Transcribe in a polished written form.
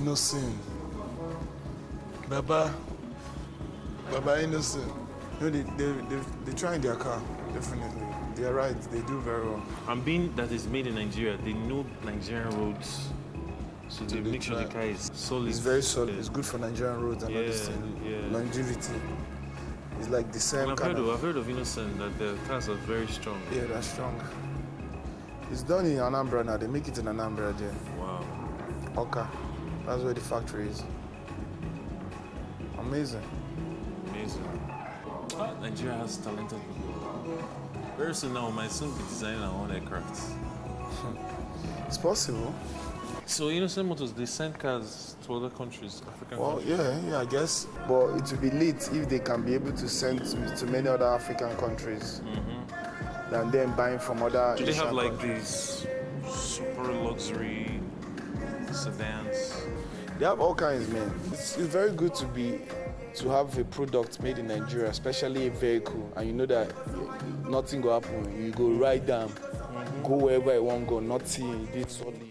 Innocent. Baba Innocent. No, they try in their car, definitely. They are right, they do very well. And being that it's made in Nigeria, they know Nigerian roads. So they make sure the car is solid. It's very solid. It's good for Nigerian roads and all this thing. Longevity. It's like the same I've heard of Innocent that the cars are very strong. Yeah, they're strong. It's done in Anambra now. They make it in Anambra there. Wow. Oka. That's where the factory is. Amazing. Nigeria has talented people. Very soon now, my son will be designing our own aircraft. It's possible. So Innocent Motors, they send cars to other countries, African countries? Yeah, I guess. But it will be lit if they can be able to send to many other African countries than them buying from other Do they have like countries. these super luxury sedans? They have all kinds, man. It's very good to have a product made in Nigeria, especially a vehicle, and you know that nothing will happen. You go right down, go wherever you want to go, nothing, it's solid.